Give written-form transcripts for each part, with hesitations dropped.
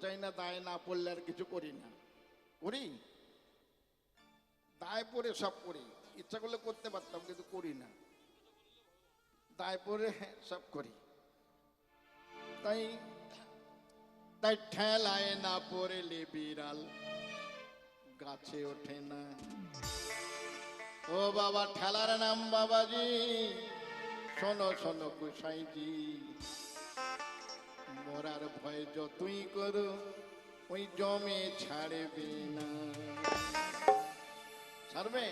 চাই না, দায় না পড়লে আর কিছু করি না। করি, দায় পড়ে সব করি, ইচ্ছা করলে করতে পারতাম কিন্তু করি না, দায় পড়ে সব করি। তাই তাই ঠেলায় না পড়লে বিড়াল গাছে ওঠে না। ও বাবা ঠেলার নাম বাবাজি, শোনো শোনো গোসাইজি, মরার ভয় যতই করো ওই জমে ছাড়বে না। ছাড়বে?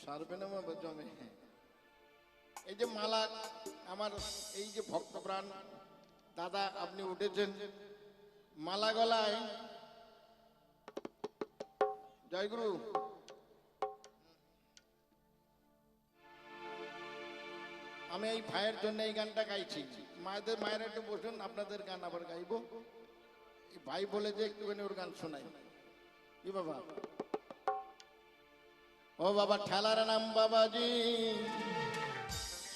ছাড়বে না বাবা, জমে। এই যে মালা, আমার এই যে ভক্তপ্রাণ দাদা আপনি উঠেছেন, মালা গলায়, জয়গুরু। আমি এই ভাইয়ের জন্য এই গানটা গাইছি। মায়েরা একটু বসুন, আপনাদের গান আবার গাইবো। ভাই বলে যে একটুখানি ওর গান শোনাই। কি বাবা? ও বাবা ঠেলার নাম বাবাজি,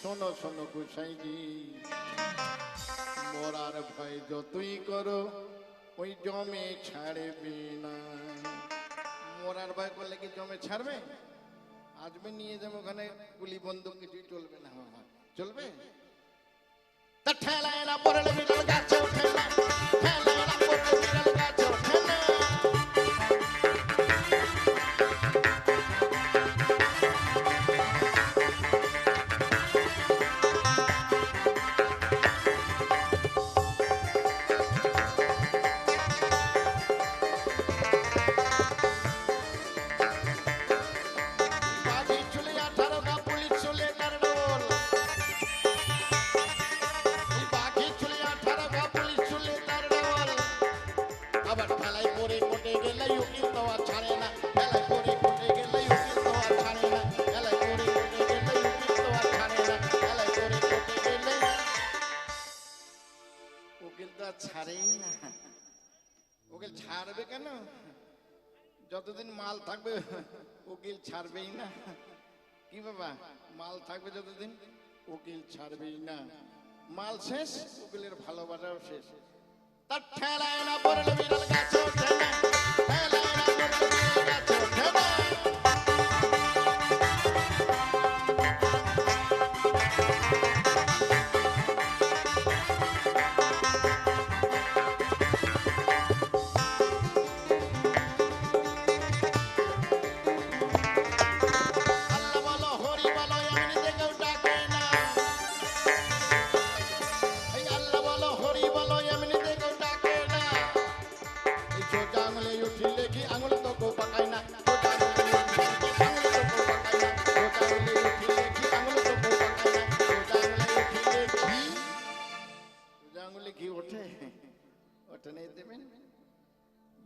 শোনো শোনো গোসাইজি, মরার ভয় যতই করো ওই জমে ছাড়বে না। মরার ভয় করলে কি জমে ছাড়বে? আসবে নিয়ে যাবো ওখানে, গুলি বন্দুক কিছুই চলবে না। চলবে? তা ঠেলায় না পড়লে বিড়াল গাছে ওঠে না, ঠেলায় না পড়লে বিড়াল গাছে ওঠে না। ছাড়বে কেন? যতদিন মাল থাকবে উকিল ছাড়বেই না। কি বাবা? মাল থাকবে যতদিন উকিল ছাড়বেই না। মাল শেষ, উকিলের ভালোবাসাও শেষ। তার ঠেলায় না পড়লে বিড়াল গাছে ওঠে না, ঠেলায় না পড়লে বিড়াল গাছে ওঠে না।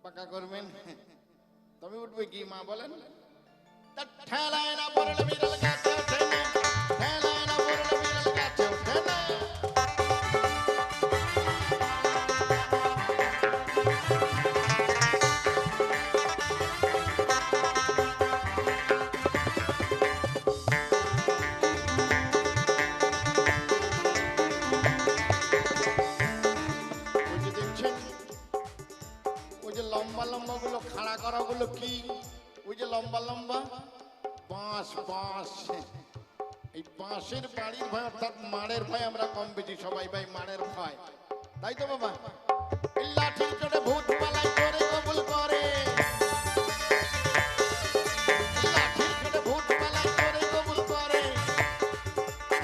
পাকা করবেন, তবে উঠবে কি মা বলেন? ঠেলায় না পড়লে বিড়াল গাছে ওঠে না, ঠেলায় না পড়লে বিড়াল গাছে ওঠে না। লম্বা লম্বা গুলো খাড়া করা গুলো কি? ওই যে লম্বা লম্বা বাঁশ, বাঁশ। এই বাঁশের বাড়ির ভয়, অর্থাৎ মারের ভয় আমরা কম বেশি সবাই ভাই মারের ভয়, তাই তো বাবা? লাঠির চোটে ভূত পালাই করে কবুল করে, লাঠির চোটে ভূত পালাই করে কবুল করে।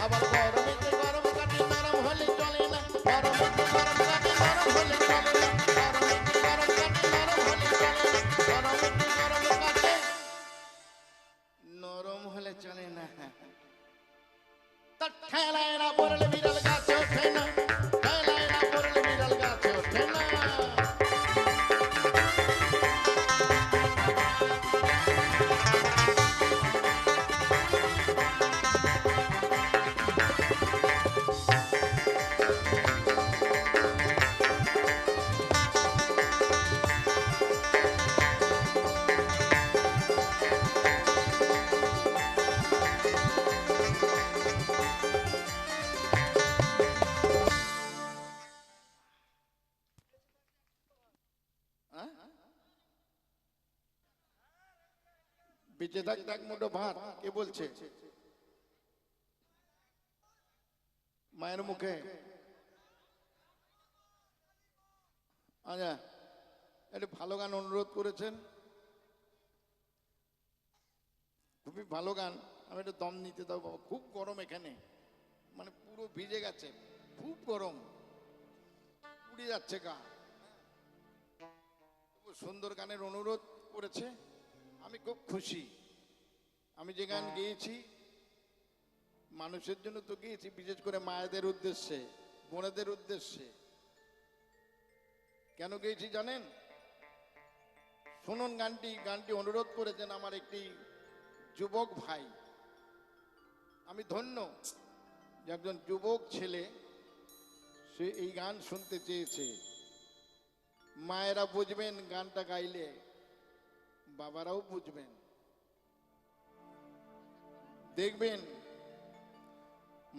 আবার গরমেতে গরম কাটে নরম হলে চলে না, গরমেতে গরম কাটে নরম হলে চলে না, গরমেতে গরম কাটে নরম হলে চলে না, গরমেতে গরম কাটে নরম হলে চলে না। তার ঠেলায় না পড়লে বিড়াল গাছে ওঠে না, ঠেলায় না পড়লে বিড়াল গাছে ওঠে না। হ্যাঁ? বেঁচে থাকতে এক মুঠো ভাত, কে বলছে? মায়ের মুখে। আচ্ছা, একটা ভালো গান অনুরোধ করেছেন, খুবই ভালো গান। আমি একটু দম নিতে দাও বাবা, খুব গরম এখানে, মানে পুরো ভিজে গেছে, খুব গরম, পুড়ে যাচ্ছে গা। খুব সুন্দর গানের অনুরোধ করেছে, আমি খুব খুশি। আমি যে গান গেয়েছি মানুষের জন্য তো গেয়েছি, বিশেষ করে মায়েদের উদ্দেশ্যে, বোনেদের উদ্দেশ্যে। কেন গেয়েছি জানেন? শুনুন গানটি। গানটি অনুরোধ করেছেন আমার একটি যুবক ভাই। আমি ধন্য যে একজন যুবক ছেলে সে এই গান শুনতে চেয়েছে। মায়েরা বুঝবেন গানটা গাইলে, বাবারাও বুঝবেন। দেখবেন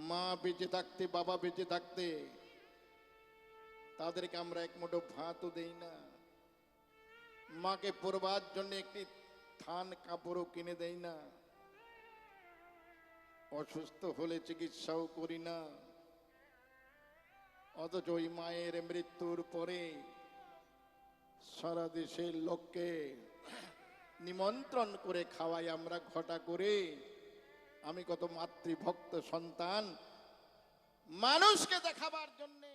মা বেঁচে থাকতে, বাবা বেঁচে থাকতে তাদেরকে আমরা এক মুঠো ভাতও দেই না, মাকে পরবার জন্য একটি থান কাপড়ও কিনে দেই না, অসুস্থ হলে চিকিৎসাও করি না। অথচ ওই মায়ের মৃত্যুর পরে সারা দেশের লোককে নিমন্ত্রণ করে খাওয়াই আমরা ঘটা করে। আমি কত মাতৃভক্ত সন্তান, মানুষকে দেখাবার জন্যে